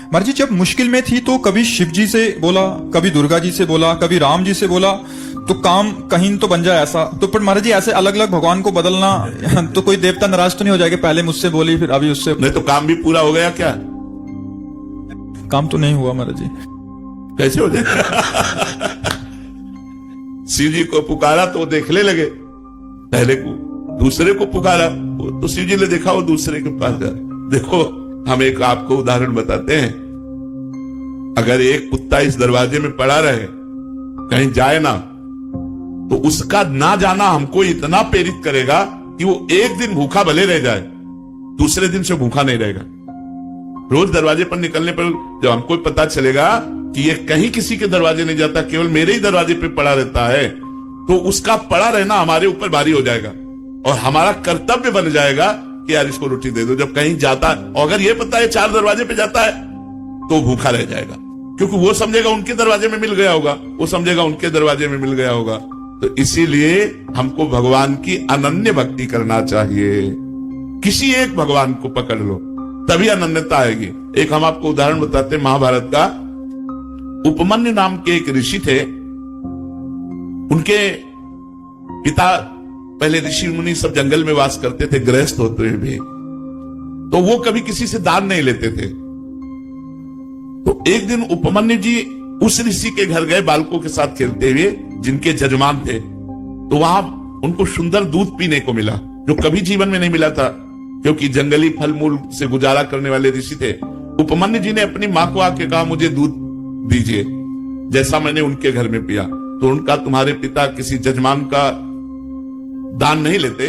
महाराज जी जब मुश्किल में थी तो कभी शिव जी से बोला, कभी दुर्गा जी से बोला, कभी राम जी से बोला, तो काम कहीं तो बन जाए ऐसा। तो पर महाराज जी ऐसे अलग अलग भगवान को बदलना तो कोई देवता नाराज तो नहीं हो जाएगा, पहले मुझसे बोली फिर अभी उससे? नहीं तो काम भी पूरा हो गया क्या? काम तो नहीं हुआ महाराज जी। कैसे हो जाएगा? शिव जी को पुकारा तो वो देखने लगे, पहले को दूसरे को पुकारा तो शिव जी ने देखा वो दूसरे के पास जा। देखो हम एक आपको उदाहरण बताते हैं, अगर एक कुत्ता इस दरवाजे में पड़ा रहे कहीं जाए ना, तो उसका ना जाना हमको इतना प्रेरित करेगा कि वो एक दिन भूखा भले रह जाए, दूसरे दिन से भूखा नहीं रहेगा। रोज दरवाजे पर निकलने पर जब हमको पता चलेगा कि ये कहीं किसी के दरवाजे नहीं जाता, केवल मेरे ही दरवाजे पे पड़ा रहता है, तो उसका पड़ा रहना हमारे ऊपर भारी हो जाएगा और हमारा कर्तव्य बन जाएगा कि यार इसको रोटी दे दो। जब कहीं जाता और अगर ये पता है 4 दरवाजे पे जाता है तो भूखा रह जाएगा, क्योंकि वो समझेगा उनके दरवाजे में मिल गया होगा, वो समझेगा उनके दरवाजे में मिल गया होगा। तो इसीलिए हमको भगवान की अनन्य भक्ति करना चाहिए। किसी एक भगवान को पकड़ लो तभी अनन्यता आएगी। एक हम आपको उदाहरण बताते हैं महाभारत का। उपमन्यु नाम के एक ऋषि थे, उनके पिता पहले ऋषि मुनि सब जंगल में वास करते थे, गृहस्थ होते हुए भी, तो वो कभी किसी से दान नहीं लेते थे। तो एक दिन उपमन्यु जी उस ऋषि के घर गए बालकों के साथ खेलते हुए, जिनके जजमान थे। तो वहां उनको सुंदर दूध पीने को मिला, जो कभी जीवन में नहीं मिला था, क्योंकि जंगली फल मूल से गुजारा करने वाले ऋषि थे। उपमन्यु जी ने अपनी मां को आके कहा मुझे दूध दीजिए जैसा मैंने उनके घर में पिया। तो उनका तुम्हारे पिता किसी जजमान का दान नहीं लेते,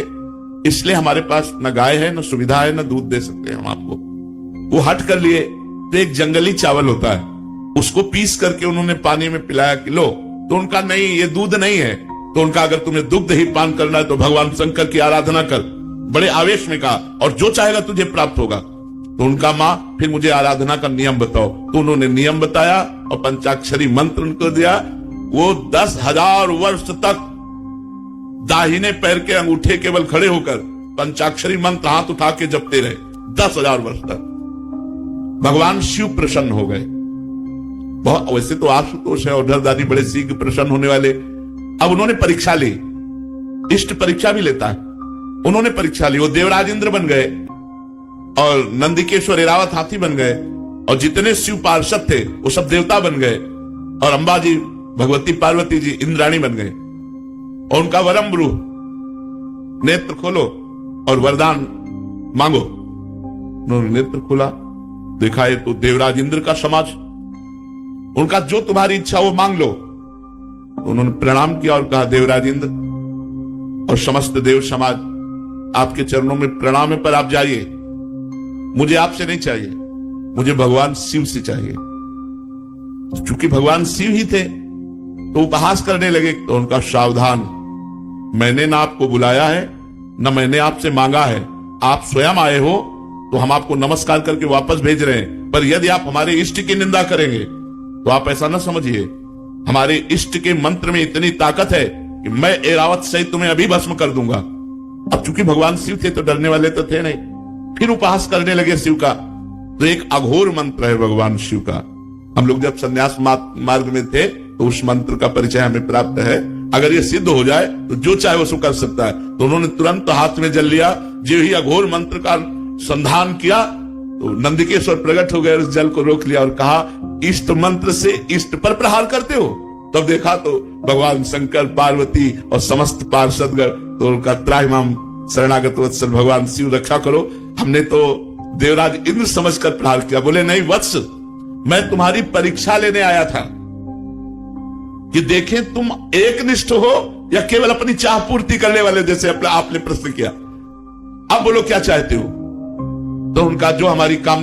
इसलिए हमारे पास न गाय है, न सुविधा है, न दूध दे सकते हम आपको। वो हट कर लिए। तो एक जंगली चावल होता है, उसको पीस करके उन्होंने पानी में पिलाया कि लो। तो उनका नहीं, ये दूध नहीं है। तो उनका अगर तुम्हें दुग्ध ही पान करना है तो भगवान शंकर की आराधना कर। बड़े आवेश में कहा, और जो चाहेगा तुझे प्राप्त होगा। तो उनका मां फिर मुझे आराधना का नियम बताओ। तो उन्होंने नियम बताया और पंचाक्षरी मंत्र उनको दिया। वो 10,000 वर्ष तक दाहिने पैर के अंगूठे केवल खड़े होकर पंचाक्षरी मंत्र हाथ उठा के जपते रहे 10,000 वर्ष तक। भगवान शिव प्रसन्न हो गए। बहुत वैसे तो आशुतोष है और उद्धरदानी बड़े शीघ्र प्रसन्न होने वाले। अब उन्होंने परीक्षा ली, इष्ट परीक्षा भी लेता है। उन्होंने परीक्षा ली, वो देवराज इंद्र बन गए और नंदिकेश्वर एरावत हाथी बन गए, और जितने शिव पार्षद थे वो सब देवता बन गए, और अंबा जी भगवती पार्वती जी इंद्राणी बन गए। और उनका वरम ब्रूह, नेत्र खोलो और वरदान मांगो। उन्होंने नेत्र खोला, देखा ये तो देवराज इंद्र का समाज, उनका जो तुम्हारी इच्छा वो मांग लो। तो उन्होंने प्रणाम किया और कहा देवराज इंद्र और समस्त देव समाज आपके चरणों में प्रणाम है, पर आप जाइए, मुझे आपसे नहीं चाहिए, मुझे भगवान शिव से चाहिए। चूंकि भगवान शिव ही थे तो उपहास करने लगे। तो उनका सावधान, मैंने ना आपको बुलाया है, ना मैंने आपसे मांगा है, आप स्वयं आए हो तो हम आपको नमस्कार करके वापस भेज रहे हैं। पर यदि आप हमारे इष्ट की निंदा करेंगे तो आप ऐसा ना समझिए, हमारे इष्ट के मंत्र में इतनी ताकत है कि मैं एरावत सहित तुम्हें अभी भस्म कर दूंगा। अब चूंकि भगवान शिव थे तो डरने वाले तो थे नहीं, फिर उपहास करने लगे शिव का। तो एक अघोर मंत्र है भगवान शिव का। हम लोग जब संन्यास मार्ग में थे तो उस मंत्र का परिचय हमें प्राप्त है। अगर ये सिद्ध हो जाए तो जो चाहे वो कर सकता है। तो उन्होंने तुरंत हाथ में जल लिया, जो ही अघोर मंत्र का संधान किया तो नंदिकेश्वर प्रकट हो गए, उस जल को रोक लिया और कहा इष्ट मंत्र से इष्ट पर प्रहार करते हो। तब देखा तो भगवान शंकर, पार्वती और समस्त पार्षदगण, तो उनका त्राहिमाम शरणागत वत्सल भगवान शिव रक्षा करो। हमने तो देवराज इंद्र समझकर प्रहार किया। बोले नहीं वत्स, मैं तुम्हारी परीक्षा लेने आया था कि देखें तुम एकनिष्ठ हो या केवल अपनी चाह पूर्ति करने वाले, जैसे आपने प्रश्न किया। अब बोलो क्या चाहते हो। तो उनका जो हमारी काम